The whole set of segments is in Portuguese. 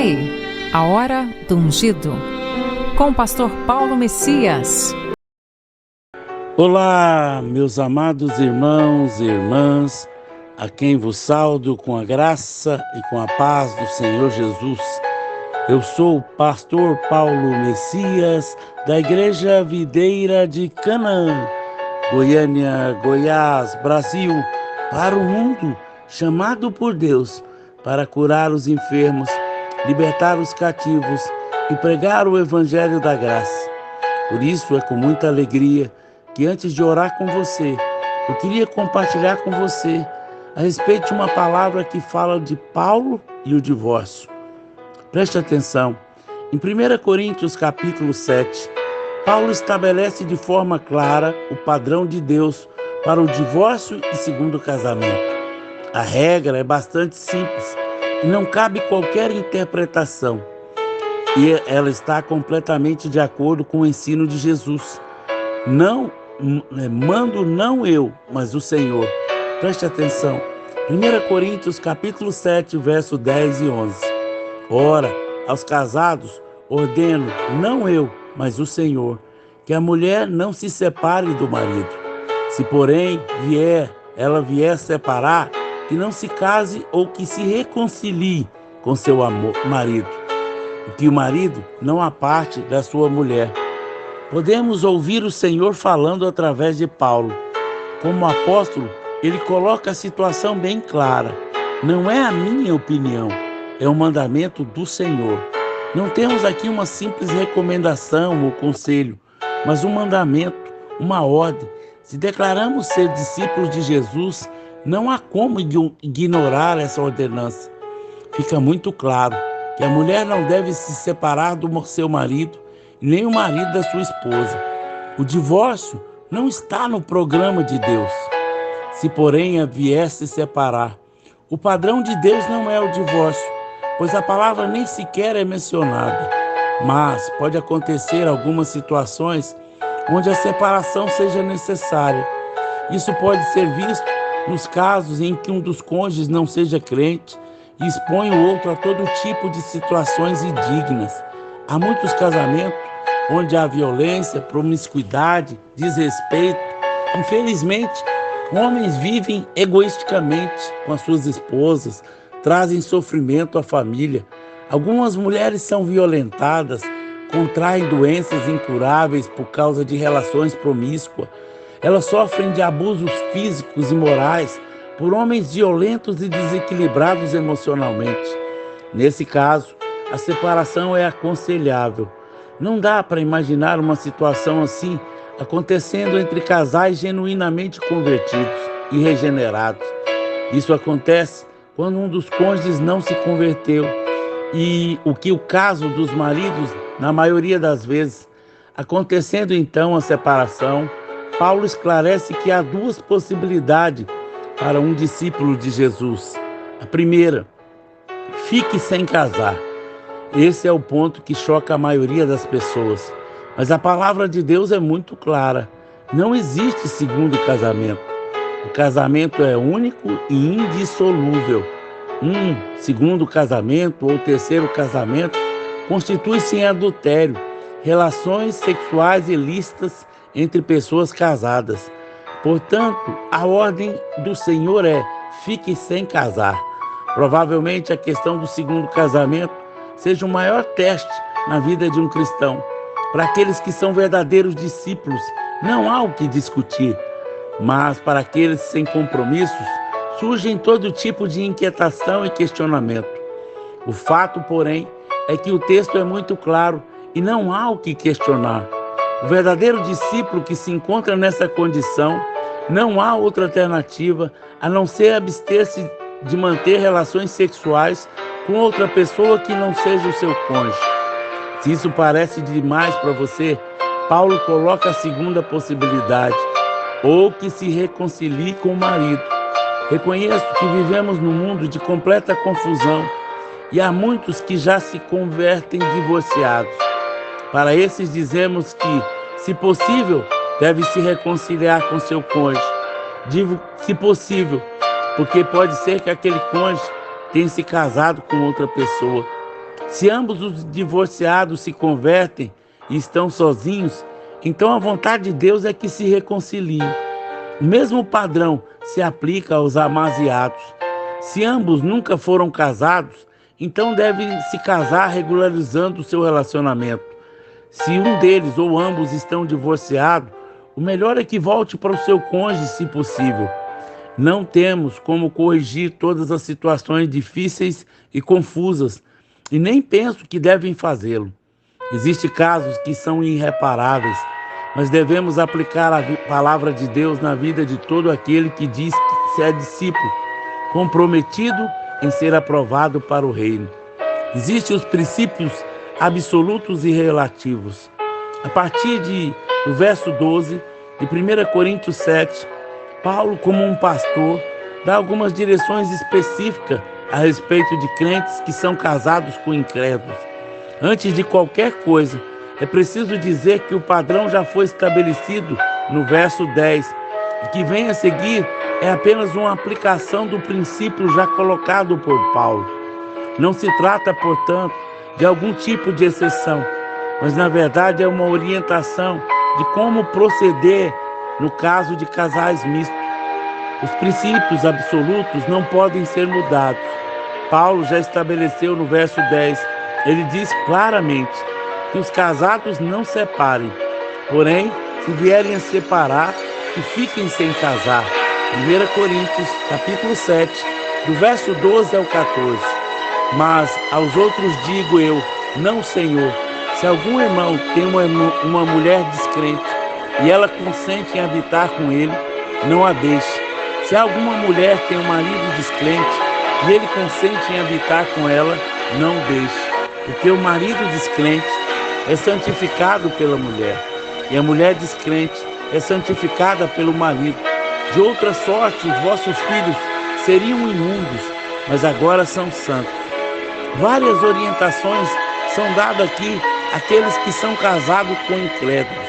aí, a hora do ungido, com o pastor Paulo Messias. Olá, meus amados irmãos e irmãs, a quem vos saúdo com a graça e com a paz do Senhor Jesus. Eu sou o pastor Paulo Messias, da Igreja Videira de Canaã, Goiânia, Goiás, Brasil, para o mundo, chamado por Deus para curar os enfermos, libertar os cativos e pregar o Evangelho da graça. Por isso é com muita alegria que antes de orar com você, eu queria compartilhar com você a respeito de uma palavra que fala de Paulo e o divórcio. Preste atenção, em 1 Coríntios capítulo 7, Paulo estabelece de forma clara o padrão de Deus para o divórcio e segundo casamento. A regra é bastante simples e não cabe qualquer interpretação. E ela está completamente de acordo com o ensino de Jesus. Mando não eu, mas o Senhor. Preste atenção. 1 Coríntios capítulo 7, verso 10 e 11. Ora, aos casados ordeno, não eu, mas o Senhor, que a mulher não se separe do marido. Se, porém, ela vier separar, que não se case ou que se reconcilie com seu marido. E que o marido não aparte da sua mulher. Podemos ouvir o Senhor falando através de Paulo. Como apóstolo, ele coloca a situação bem clara. Não é a minha opinião, é o mandamento do Senhor. Não temos aqui uma simples recomendação ou conselho, mas um mandamento, uma ordem. Se declaramos ser discípulos de Jesus, não há como ignorar essa ordenança. Fica muito claro que a mulher não deve se separar do seu marido, nem o marido da sua esposa. O divórcio não está no programa de Deus. Se, porém, vier se separar, o padrão de Deus não é o divórcio, pois a palavra nem sequer é mencionada. Mas pode acontecer algumas situações onde a separação seja necessária. Isso pode ser visto nos casos em que um dos cônjuges não seja crente e expõe o outro a todo tipo de situações indignas. Há muitos casamentos onde há violência, promiscuidade, desrespeito. Infelizmente, homens vivem egoisticamente com as suas esposas, trazem sofrimento à família. Algumas mulheres são violentadas, contraem doenças incuráveis por causa de relações promíscuas. Elas sofrem de abusos físicos e morais por homens violentos e desequilibrados emocionalmente. Nesse caso, a separação é aconselhável. Não dá para imaginar uma situação assim acontecendo entre casais genuinamente convertidos e regenerados. Isso acontece quando um dos cônjuges não se converteu e o caso dos maridos, na maioria das vezes. Acontecendo então a separação, Paulo esclarece que há duas possibilidades para um discípulo de Jesus. A primeira, fique sem casar. Esse é o ponto que choca a maioria das pessoas. Mas a palavra de Deus é muito clara. Não existe segundo casamento. O casamento é único e indissolúvel. Um segundo casamento ou terceiro casamento constitui-se em adultério, relações sexuais ilícitas entre pessoas casadas. Portanto, a ordem do Senhor é: fique sem casar. Provavelmente a questão do segundo casamento seja o maior teste na vida de um cristão. Para aqueles que são verdadeiros discípulos, não há o que discutir. Mas para aqueles sem compromissos, surgem todo tipo de inquietação e questionamento. O fato, porém, é que o texto é muito claro e não há o que questionar. O verdadeiro discípulo que se encontra nessa condição, não há outra alternativa a não ser abster-se de manter relações sexuais com outra pessoa que não seja o seu cônjuge. Se isso parece demais para você, Paulo coloca a segunda possibilidade, ou que se reconcilie com o marido. Reconheço que vivemos num mundo de completa confusão e há muitos que já se convertem divorciados. Para esses dizemos que, se possível, deve se reconciliar com seu cônjuge. Digo se possível, porque pode ser que aquele cônjuge tenha se casado com outra pessoa. Se ambos os divorciados se convertem e estão sozinhos, então a vontade de Deus é que se reconciliem. O mesmo padrão se aplica aos amasiados. Se ambos nunca foram casados, então devem se casar regularizando o seu relacionamento. Se um deles ou ambos estão divorciados, o melhor é que volte para o seu cônjuge, se possível. Não temos como corrigir todas as situações difíceis e confusas, e nem penso que devem fazê-lo. Existem casos que são irreparáveis, mas devemos aplicar a palavra de Deus na vida de todo aquele que diz que é discípulo, comprometido em ser aprovado para o reino. Existem os princípios absolutos e relativos. A partir do verso 12 de 1 Coríntios 7, Paulo, como um pastor, dá algumas direções específicas a respeito de crentes que são casados com incrédulos. Antes de qualquer coisa, é preciso dizer que o padrão já foi estabelecido no verso 10. O que vem a seguir é apenas uma aplicação do princípio já colocado por Paulo. Não se trata, portanto, de algum tipo de exceção, mas na verdade é uma orientação de como proceder no caso de casais mistos. Os princípios absolutos não podem ser mudados. Paulo já estabeleceu no verso 10, ele diz claramente que os casados não separem, porém, se vierem a separar, que fiquem sem casar. 1 Coríntios, capítulo 7, do verso 12 ao 14. Mas aos outros digo eu, não, Senhor, se algum irmão tem uma mulher descrente e ela consente em habitar com ele, não a deixe. Se alguma mulher tem um marido descrente e ele consente em habitar com ela, não deixe. Porque o marido descrente é santificado pela mulher, e a mulher descrente é santificada pelo marido. De outra sorte, os vossos filhos seriam imundos, mas agora são santos. Várias orientações são dadas aqui àqueles que são casados com incrédulos.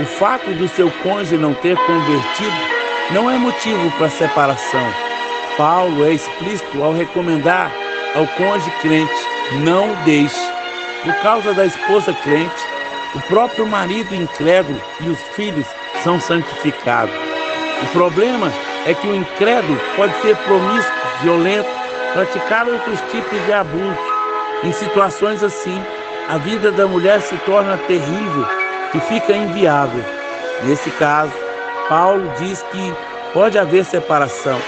O fato do seu cônjuge não ter convertido não é motivo para separação. Paulo é explícito ao recomendar ao cônjuge crente, não deixe. Por causa da esposa crente, o próprio marido incrédulo e os filhos são santificados. O problema é que o incrédulo pode ser promíscuo, violento, praticar outros tipos de abuso. Em situações assim, a vida da mulher se torna terrível e fica inviável. Nesse caso, Paulo diz que pode haver separação,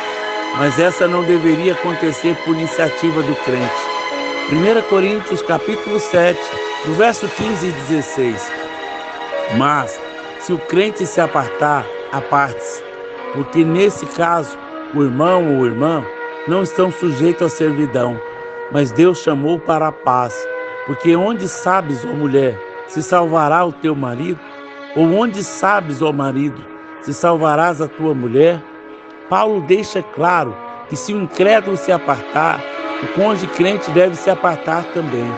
mas essa não deveria acontecer por iniciativa do crente. 1 Coríntios capítulo 7, do verso 15 e 16. Mas, se o crente se apartar, aparte-se, porque nesse caso, o irmão ou irmã não estão sujeitos à servidão, mas Deus chamou para a paz. Porque onde sabes, ó mulher, se salvará o teu marido? Ou onde sabes, ó marido, se salvarás a tua mulher? Paulo deixa claro que se o incrédulo se apartar, o cônjuge crente deve se apartar também.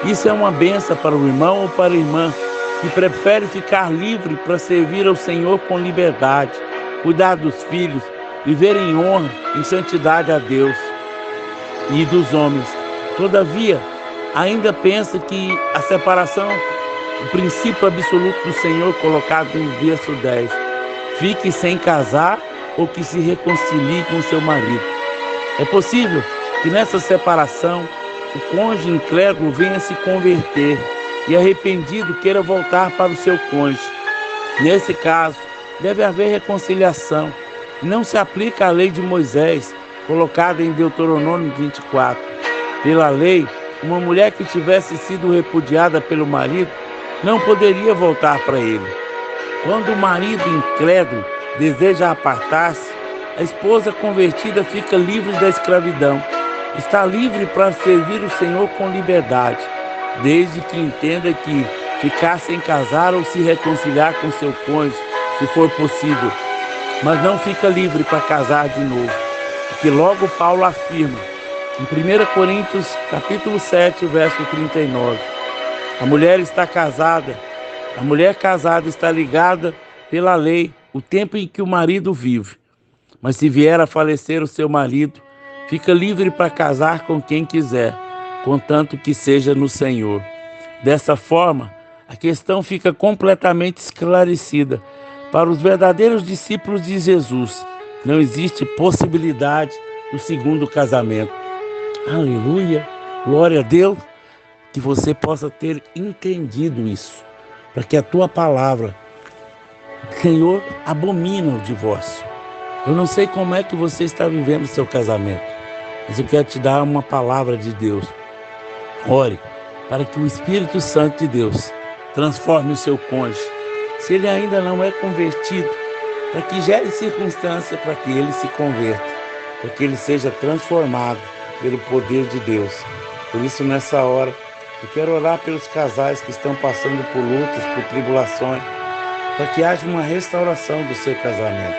Isso é uma bênção para o irmão ou para a irmã que prefere ficar livre para servir ao Senhor com liberdade, cuidar dos filhos, viver em honra, em santidade a Deus e dos homens. Todavia, ainda pensa que a separação, o princípio absoluto do Senhor colocado no verso 10, fique sem casar ou que se reconcilie com seu marido. É possível que nessa separação o cônjuge incrédulo venha se converter e arrependido queira voltar para o seu cônjuge. Nesse caso, deve haver reconciliação. Não se aplica a lei de Moisés, colocada em Deuteronômio 24. Pela lei, uma mulher que tivesse sido repudiada pelo marido não poderia voltar para ele. Quando o marido incrédulo deseja apartar-se, a esposa convertida fica livre da escravidão. Está livre para servir o Senhor com liberdade, desde que entenda que ficar sem casar ou se reconciliar com seu cônjuge, se for possível, mas não fica livre para casar de novo, porque logo Paulo afirma, em 1 Coríntios capítulo 7, verso 39, a mulher casada está ligada pela lei o tempo em que o marido vive, mas se vier a falecer o seu marido, fica livre para casar com quem quiser. contanto que seja no Senhor. Dessa forma, a questão fica completamente esclarecida. Para os verdadeiros discípulos de Jesus, não existe possibilidade do segundo casamento. Aleluia! Glória a Deus! Que você possa ter entendido isso, para que a tua palavra, Senhor, abomina o divórcio. Eu não sei como é que você está vivendo o seu casamento, mas eu quero te dar uma palavra de Deus. Ore para que o Espírito Santo de Deus transforme o seu cônjuge. Se ele ainda não é convertido, para que gere circunstância para que ele se converta, para que ele seja transformado pelo poder de Deus. Por isso, nessa hora, eu quero orar pelos casais que estão passando por lutas, por tribulações, para que haja uma restauração do seu casamento.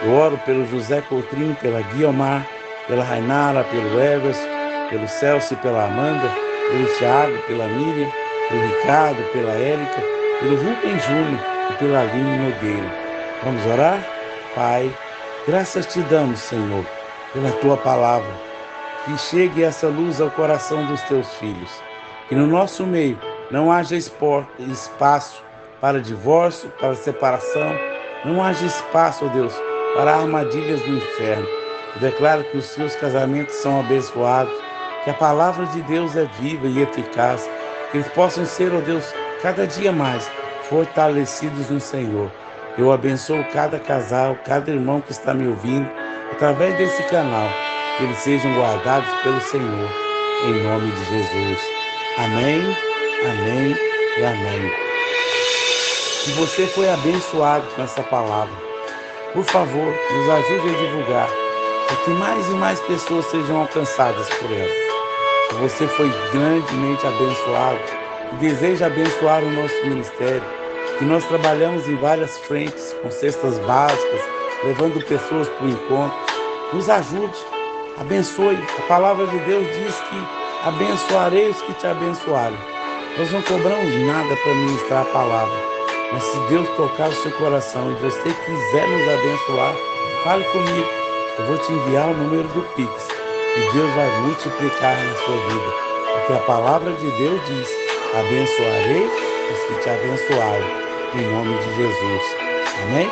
Eu oro pelo José Coutrinho, pela Guiomar, pela Rainara, pelo Everson, pelo Celso e pela Amanda, pelo Thiago, pela Miriam, pelo Ricardo, pela Érica, pelo Rubem Júnior e pela Aline Nogueira. Vamos orar? Pai, graças te damos, Senhor, pela tua palavra. Que chegue essa luz ao coração dos teus filhos. Que no nosso meio não haja espaço para divórcio, para separação. Não haja espaço, ó Deus, para armadilhas do inferno. Eu declaro que os seus casamentos são abençoados, que a palavra de Deus é viva e eficaz, que eles possam ser, ó Deus, cada dia mais fortalecidos no Senhor. Eu abençoo cada casal, cada irmão que está me ouvindo, através desse canal, que eles sejam guardados pelo Senhor, em nome de Jesus. Amém, amém e amém. Se você foi abençoado com essa palavra, por favor, nos ajude a divulgar, para que mais e mais pessoas sejam alcançadas por ela. Se você foi grandemente abençoado e deseja abençoar o nosso ministério, que nós trabalhamos em várias frentes, com cestas básicas, levando pessoas para o encontro, nos ajude, abençoe. A palavra de Deus diz que abençoarei os que te abençoarem. Nós não cobramos nada para ministrar a palavra, mas se Deus tocar o seu coração e você quiser nos abençoar, fale comigo. Eu vou te enviar o número do Pix e Deus vai multiplicar na sua vida. Porque a palavra de Deus diz: abençoarei os que te abençoarem, em nome de Jesus. Amém?